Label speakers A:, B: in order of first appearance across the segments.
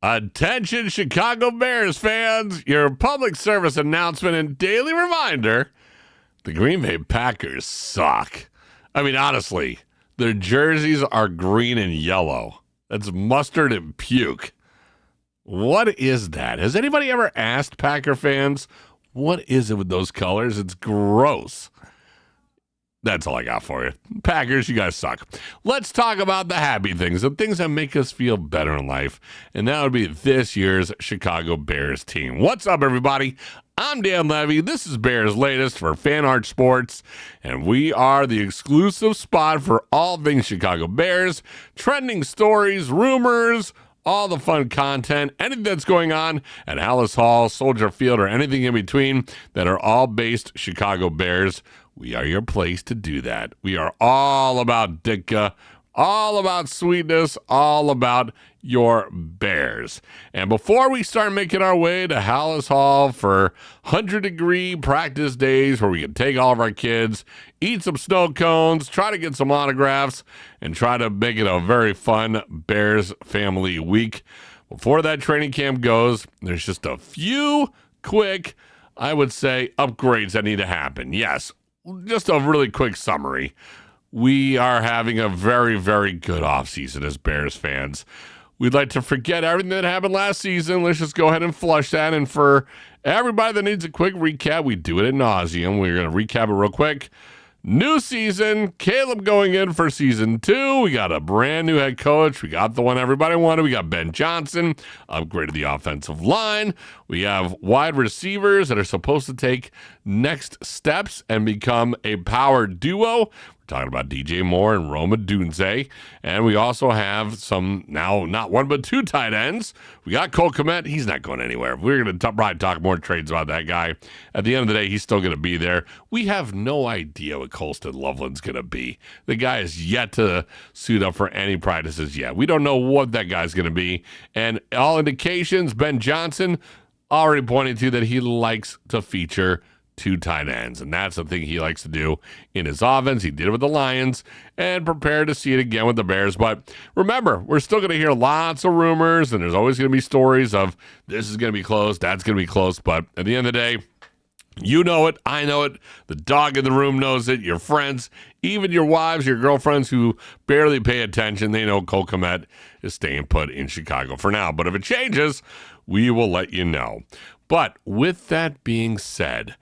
A: Attention, Chicago Bears fans. Your public service announcement and daily reminder. The Green Bay Packers suck. I mean, honestly, their jerseys are green and yellow. That's mustard and puke. What is that? Has anybody ever asked Packer fans, what is it with those colors? It's gross. That's all I got for you. Packers, you guys suck. Let's talk about the happy things, the things that make us feel better in life. And that would be this year's Chicago Bears team. What's up, everybody? I'm Dan Levy. This is Bears Latest for Fan Art Sports. And we are the exclusive spot for all things Chicago Bears, trending stories, rumors, all the fun content, anything that's going on at Hallis Hall, Soldier Field, or anything in between that are all based Chicago Bears. We are your place to do that. We are all about Ditka, all about sweetness, all about your Bears. And before we start making our way to Hallis Hall for 100-degree practice days where we can take all of our kids, eat some snow cones, try to get some autographs, and try to make it a very fun Bears family week, before that training camp goes, there's just a few quick, I would say, upgrades that need to happen. Yes. Just a really quick summary. We are having a very, very good offseason as Bears fans. We'd like to forget everything that happened last season. Let's just go ahead and flush that. And for everybody that needs a quick recap, we do it ad nauseum. We're going to recap it real quick. New season, Caleb going in for season 2. We got a brand new head coach. We got the one everybody wanted. We got Ben Johnson, upgraded the offensive line. We have wide receivers that are supposed to take next steps and become a power duo. We're talking about DJ Moore and Roma Dunze. And we also have some, now not one but two tight ends. We got Cole Kmet. He's not going anywhere. We're going to probably talk more trades about that guy. At the end of the day, he's still going to be there. We have no idea what Colston Loveland's going to be. The guy is yet to suit up for any practices yet. We don't know what that guy's going to be. And all indications, Ben Johnson already pointing to that he likes to feature two tight ends, and that's the thing he likes to do in his offense. He did it with the Lions, and prepare to see it again with the Bears. But remember, we're still going to hear lots of rumors, and there's always going to be stories of this is going to be close, that's going to be close. But at the end of the day, you know it, I know it, the dog in the room knows it, your friends, even your wives, your girlfriends who barely pay attention, they know Cole Kmet is staying put in Chicago for now. But if it changes, we will let you know. But with that being said,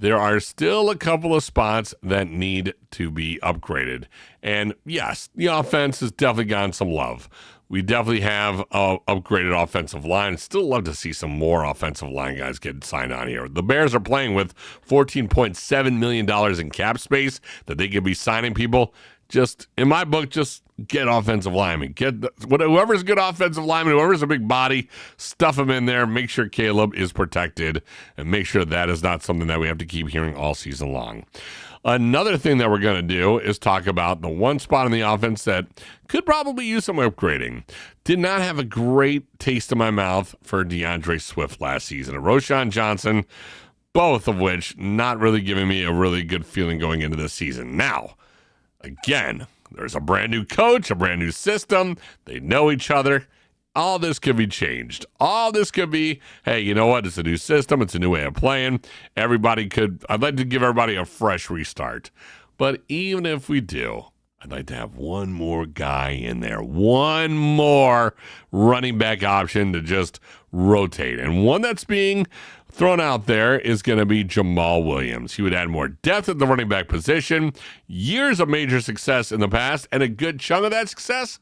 A: there are still a couple of spots that need to be upgraded. And yes, the offense has definitely gotten some love. We definitely have an upgraded offensive line. Still love to see some more offensive line guys get signed on here. The Bears are playing with $14.7 million in cap space that they could be signing people. Just, in my book, just get offensive linemen. Whoever's a good offensive lineman, whoever's a big body, stuff them in there. Make sure Caleb is protected, and make sure that is not something that we have to keep hearing all season long. Another thing that we're going to do is talk about the one spot in the offense that could probably use some upgrading. Did not have a great taste in my mouth for DeAndre Swift last season. And Roschon Johnson, both of which not really giving me a really good feeling going into this season. Now, again, there's a brand new coach, a brand new system. They know each other. All this could be changed. All this could be, hey, you know what? It's a new system. It's a new way of playing. I'd like to give everybody a fresh restart. But even if we do, I'd like to have one more guy in there, one more running back option to just rotate. And one that's being thrown out there is going to be Jamal Williams. He would add more depth at the running back position, years of major success in the past, and a good chunk of that success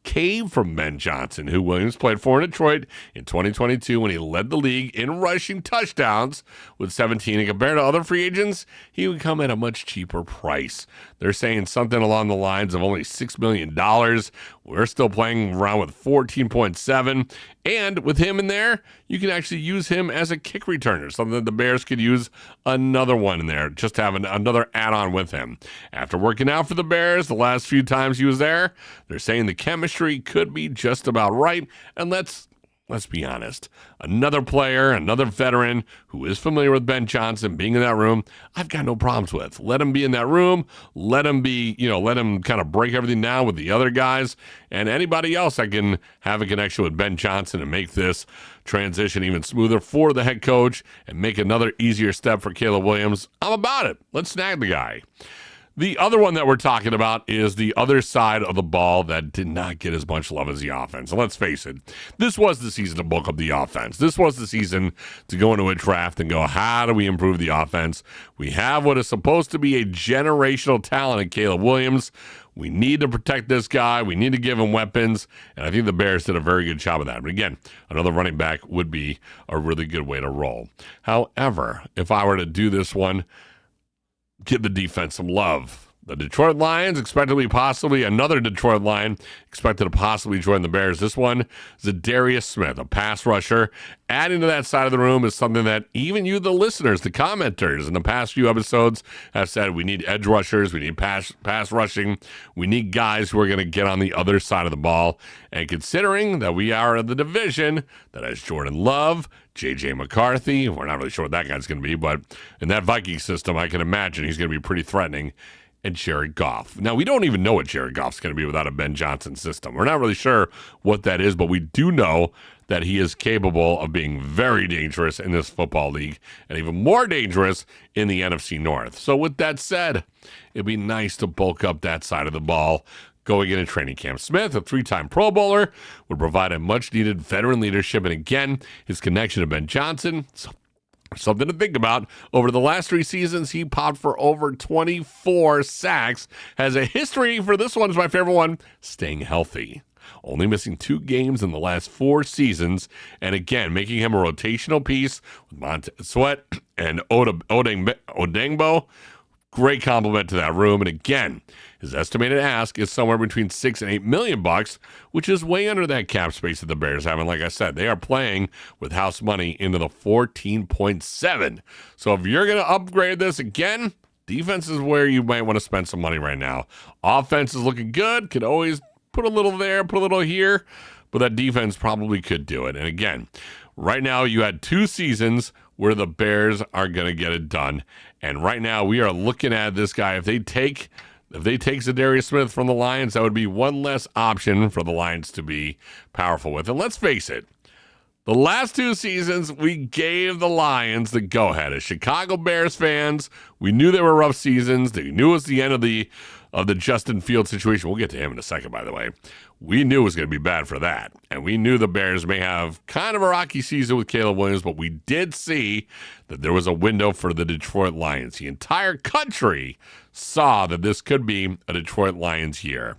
A: came from Ben Johnson, who Williams played for in Detroit in 2022 when he led the league in rushing touchdowns with 17. And compared to other free agents, he would come at a much cheaper price. They're saying something along the lines of only $6 million. We're still playing around with 14.7. And with him in there, you can actually use him as a kick returner, something that the Bears could use another one in there, just have another add-on with him. After working out for the Bears the last few times he was there, they're saying the chemistry could be just about right. And let's let's be honest. Another player, another veteran who is familiar with Ben Johnson being in that room, I've got no problems with. Let him be in that room. Let him be, let him kind of break everything down with the other guys and anybody else that can have a connection with Ben Johnson and make this transition even smoother for the head coach and make another easier step for Caleb Williams. I'm about it. Let's snag the guy. The other one that we're talking about is the other side of the ball that did not get as much love as the offense. And let's face it, this was the season to bulk up the offense. This was the season to go into a draft and go, how do we improve the offense? We have what is supposed to be a generational talent in Caleb Williams. We need to protect this guy. We need to give him weapons. And I think the Bears did a very good job of that. But again, another running back would be a really good way to roll. However, if I were to do this one, give the defense some love. The Detroit Lions expected to be possibly another Detroit Lion expected to possibly join the Bears. This one is Zadarius Smith, a pass rusher. Adding to that side of the room is something that even you, the listeners, the commenters in the past few episodes have said we need edge rushers, we need pass rushing, we need guys who are going to get on the other side of the ball. And considering that we are in the division that has Jordan Love, J.J. McCarthy, we're not really sure what that guy's going to be, but in that Viking system, I can imagine he's going to be pretty threatening. And Jared Goff. Now, we don't even know what Jared Goff's going to be without a Ben Johnson system. We're not really sure what that is, but we do know that he is capable of being very dangerous in this football league and even more dangerous in the NFC North. So with that said, it'd be nice to bulk up that side of the ball going into training camp. Smith, a 3-time Pro Bowler, would provide a much-needed veteran leadership. And again, his connection to Ben Johnson, something to think about. Over the last 3 seasons, he popped for over 24 sacks. Has a history, for this one is my favorite one, staying healthy. Only missing 2 games in the last 4 seasons. And again, making him a rotational piece with Montez Sweat and Odengbo. Great compliment to that room. And again, his estimated ask is somewhere between $6 and $8 million, which is way under that cap space that the Bears have. And like I said, they are playing with house money into the 14.7. So if you're going to upgrade this again, defense is where you might want to spend some money right now. Offense is looking good. Could always put a little there, put a little here, but that defense probably could do it. And again, right now you had 2 seasons where the Bears are going to get it done. And right now we are looking at this guy. If they take Zadarius Smith from the Lions, that would be one less option for the Lions to be powerful with. And let's face it, the last 2 seasons, we gave the Lions the go-ahead. As Chicago Bears fans, we knew they were rough seasons. We knew it was the end of the Justin Fields situation. We'll get to him in a second, by the way. We knew it was going to be bad for that. And we knew the Bears may have kind of a rocky season with Caleb Williams, but we did see that there was a window for the Detroit Lions. The entire country saw that this could be a Detroit Lions year.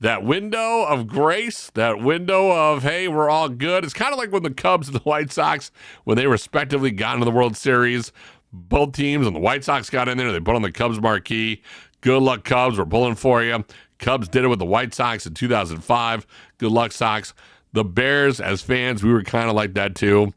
A: That window of grace, that window of, hey, we're all good. It's kind of like when the Cubs and the White Sox, when they respectively got into the World Series, both teams and the White Sox got in there. They put on the Cubs marquee. Good luck, Cubs. We're pulling for you. Cubs did it with the White Sox in 2005. Good luck, Sox. The Bears, as fans, we were kind of like that too.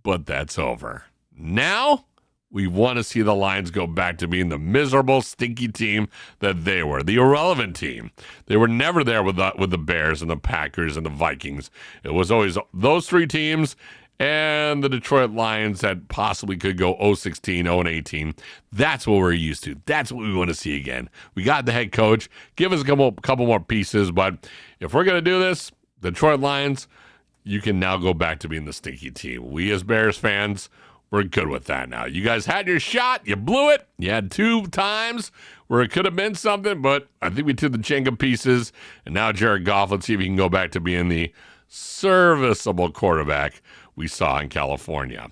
A: But that's over. Now, we want to see the Lions go back to being the miserable, stinky team that they were, the irrelevant team. They were never there with the Bears and the Packers and the Vikings. It was always those 3 teams and the Detroit Lions that possibly could go 0-16, 0-18. That's what we're used to. That's what we want to see again. We got the head coach. Give us a couple more pieces, but if we're going to do this, Detroit Lions, you can now go back to being the stinky team. We as Bears fans, we're good with that now. You guys had your shot. You blew it. You had 2 times where it could have been something, but I think we took the Jenga pieces, and now Jared Goff, let's see if he can go back to being the serviceable quarterback we saw in California.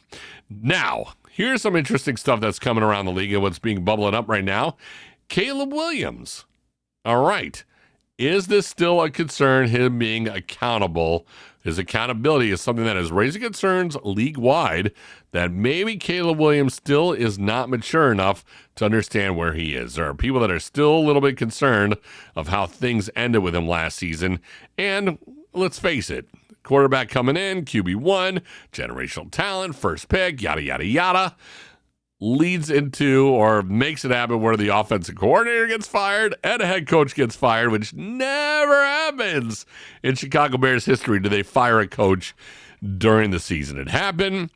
A: Now, here's some interesting stuff that's coming around the league and what's being bubbling up right now. Caleb Williams. All right. Is this still a concern, him being accountable? His accountability is something that is raising concerns league-wide that maybe Caleb Williams still is not mature enough to understand where he is. There are people that are still a little bit concerned of how things ended with him last season. And let's face it, quarterback coming in, QB1, generational talent, first pick, yada, yada, yada, leads into or makes it happen where the offensive coordinator gets fired and a head coach gets fired, which never happens in Chicago Bears history. Do they fire a coach during the season. It happened,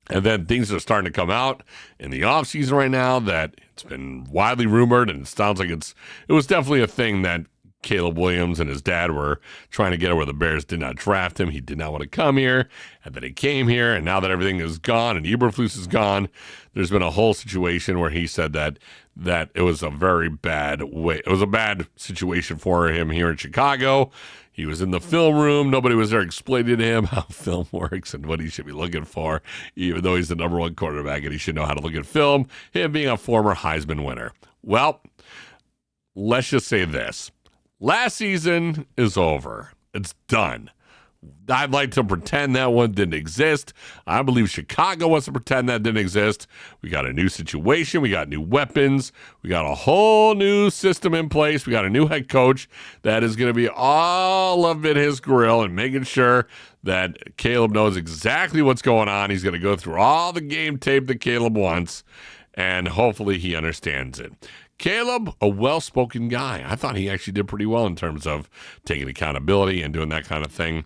A: and then things are starting to come out in the offseason right now that it's been widely rumored, and it sounds like it was definitely a thing that Caleb Williams and his dad were trying to get where the Bears did not draft him. He did not want to come here, and then he came here, and now that everything is gone and Eberflus is gone, there's been a whole situation where he said that it was a very bad way. It was a bad situation for him here in Chicago. He was in the film room. Nobody was there explaining to him how film works and what he should be looking for, even though he's the number one quarterback and he should know how to look at film, him being a former Heisman winner. Well, let's just say this. Last season is over. It's done. I'd like to pretend that one didn't exist. I believe Chicago wants to pretend that didn't exist. We got a new situation. We got new weapons. We got a whole new system in place. We got a new head coach that is going to be all up in his grill and making sure that Caleb knows exactly what's going on. He's going to go through all the game tape that Caleb wants, and hopefully he understands it. Caleb, a well-spoken guy. I thought he actually did pretty well in terms of taking accountability and doing that kind of thing.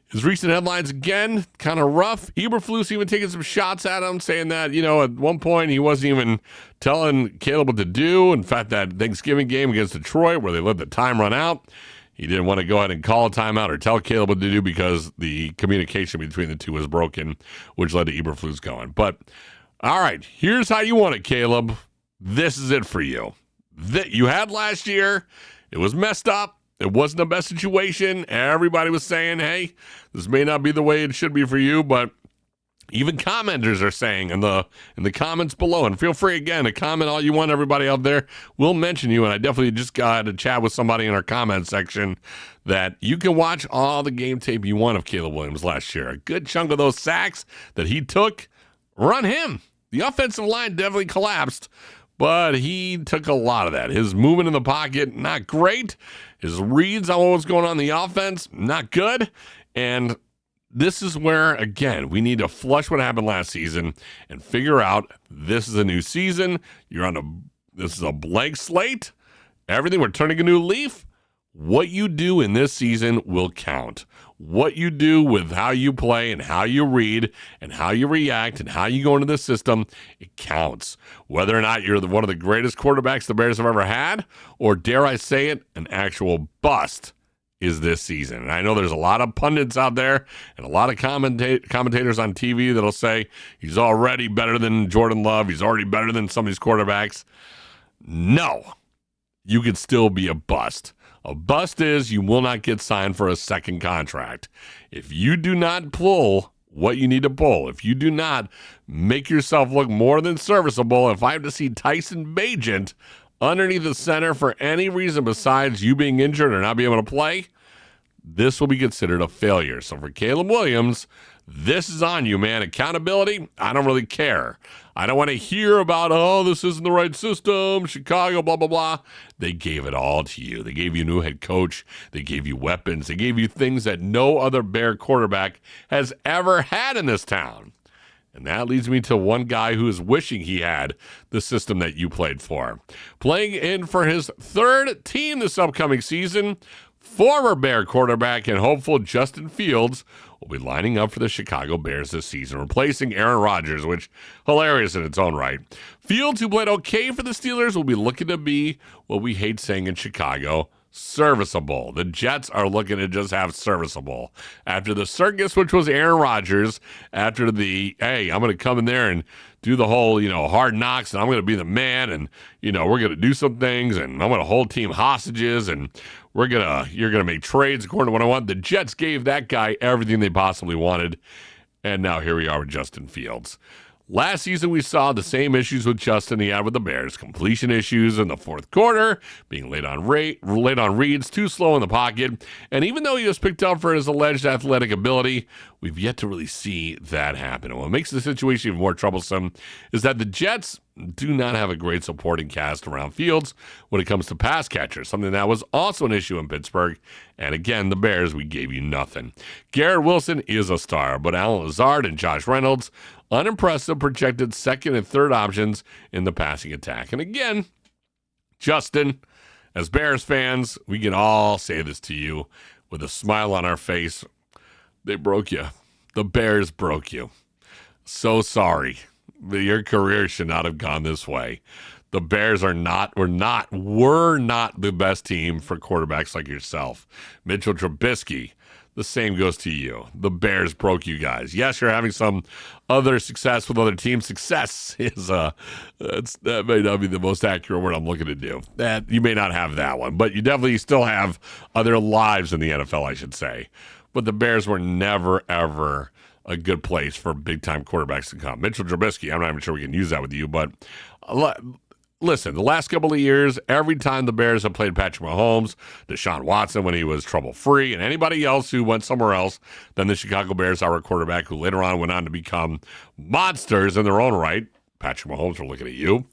A: His recent headlines, again, kind of rough. Eberflus even taking some shots at him, saying that, at one point he wasn't even telling Caleb what to do. In fact, that Thanksgiving game against Detroit where they let the time run out, he didn't want to go ahead and call a timeout or tell Caleb what to do because the communication between the two was broken, which led to Eberflus going. But, all right, here's how you want it, Caleb. This is it for you. That you had last year, it was messed up. It wasn't the best situation. Everybody was saying, hey, this may not be the way it should be for you, but even commenters are saying in the comments below, and feel free again to comment all you want, everybody out there. We'll mention you, and I definitely just got to chat with somebody in our comment section that you can watch all the game tape you want of Caleb Williams last year. A good chunk of those sacks that he took were on him. The offensive line definitely collapsed, but he took a lot of that. His movement in the pocket, not great. His reads on what was going on in the offense, not good. And this is where, again, we need to flush what happened last season and figure out this is a new season. This is a blank slate. Everything, we're turning a new leaf. What you do in this season will count. What you do with how you play and how you read and how you react and how you go into the system, it counts. Whether or not you're one of the greatest quarterbacks the Bears have ever had, or dare I say it, an actual bust is this season. And I know there's a lot of pundits out there and a lot of commentators on TV that'll say he's already better than Jordan Love. He's already better than some of these quarterbacks. No, you could still be a bust. A bust is you will not get signed for a second contract. If you do not pull what you need to pull, if you do not make yourself look more than serviceable, if I have to see Tyson Bagent underneath the center for any reason besides you being injured or not being able to play, this will be considered a failure. So for Caleb Williams, this is on you, man. Accountability, I don't really care. I don't want to hear about, this isn't the right system, Chicago, blah, blah, blah. They gave it all to you. They gave you a new head coach. They gave you weapons. They gave you things that no other Bear quarterback has ever had in this town. And that leads me to one guy who is wishing he had the system that you played for. Playing in for his third team this upcoming season, former Bear quarterback and hopeful Justin Fields will be lining up for the Chicago Bears this season, replacing Aaron Rodgers, which hilarious in its own right. Fields, who played okay for the Steelers, will be looking to be what we hate saying in Chicago, serviceable. The Jets are looking to just have serviceable. After the circus, which was Aaron Rodgers, after the, hey, I'm going to come in there and do the whole, hard knocks, and I'm going to be the man, and, we're going to do some things, and I'm going to hold team hostages, and you're going to make trades according to what I want. The Jets gave that guy everything they possibly wanted, and now here we are with Justin Fields. Last season, we saw the same issues with Justin he had with the Bears. Completion issues in the fourth quarter, being late on reads, too slow in the pocket. And even though he was picked up for his alleged athletic ability, we've yet to really see that happen. And what makes the situation even more troublesome is that the Jets do not have a great supporting cast around Fields when it comes to pass catchers, something that was also an issue in Pittsburgh. And again, the Bears, we gave you nothing. Garrett Wilson is a star, but Allen Lazard and Josh Reynolds, unimpressive, projected second and third options in the passing attack. And again, Justin, as Bears fans, we can all say this to you with a smile on our face. They broke you. The Bears broke you. So sorry. Your career should not have gone this way. The Bears were not the best team for quarterbacks like yourself. Mitchell Trubisky, the same goes to you. The Bears broke you guys. Yes, you're having some other success with other teams. Success is that may not be the most accurate word I'm looking to do. That you may not have that one, but you definitely still have other lives in the NFL, I should say. But the Bears were never, ever a good place for big-time quarterbacks to come. Mitchell Trubisky, I'm not even sure we can use that with you, but listen, the last couple of years, every time the Bears have played Patrick Mahomes, Deshaun Watson when he was trouble-free, and anybody else who went somewhere else than the Chicago Bears, our quarterback, who later on went on to become monsters in their own right, Patrick Mahomes, we're looking at you,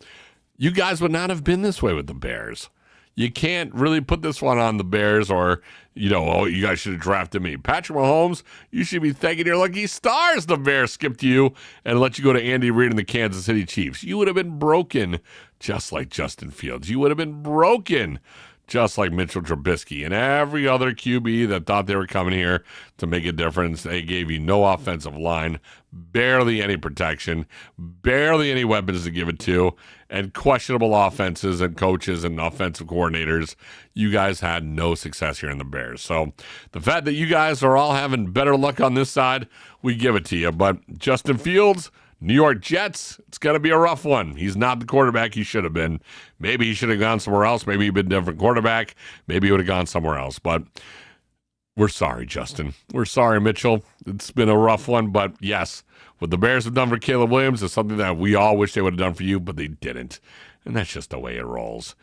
A: you guys would not have been this way with the Bears. You can't really put this one on the Bears or, oh, you guys should have drafted me. Patrick Mahomes, you should be thanking your lucky stars the Bears skipped you and let you go to Andy Reid and the Kansas City Chiefs. You would have been broken just like Justin Fields. You would have been broken just like Mitchell Trubisky and every other QB that thought they were coming here to make a difference. They gave you no offensive line, barely any protection, barely any weapons to give it to, and questionable offenses and coaches and offensive coordinators. You guys had no success here in the Bears. So the fact that you guys are all having better luck on this side, we give it to you. But Justin Fields, New York Jets, it's going to be a rough one. He's not the quarterback he should have been. Maybe he should have gone somewhere else. Maybe he'd been a different quarterback. Maybe he would have gone somewhere else. But we're sorry, Justin. We're sorry, Mitchell. It's been a rough one. But yes, what the Bears have done for Caleb Williams is something that we all wish they would have done for you, but they didn't. And that's just the way it rolls.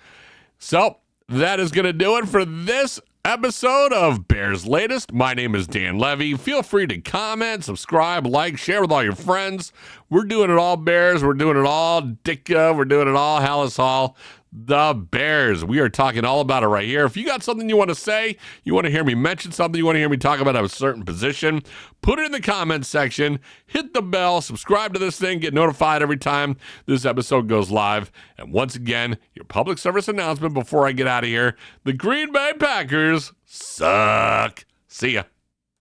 A: So that is going to do it for this episode of Bears Latest. My name is Dan Levy. Feel free to comment, subscribe, like, share with all your friends. We're doing it all Bears. We're doing it all Ditka. We're doing it all Hallis Hall. The Bears. We are talking all about it right here. If you got something you want to say, you want to hear me mention something, you want to hear me talk about a certain position, put it in the comments section, hit the bell, subscribe to this thing, get notified every time this episode goes live. And once again, your public service announcement before I get out of here, the Green Bay Packers suck. See ya.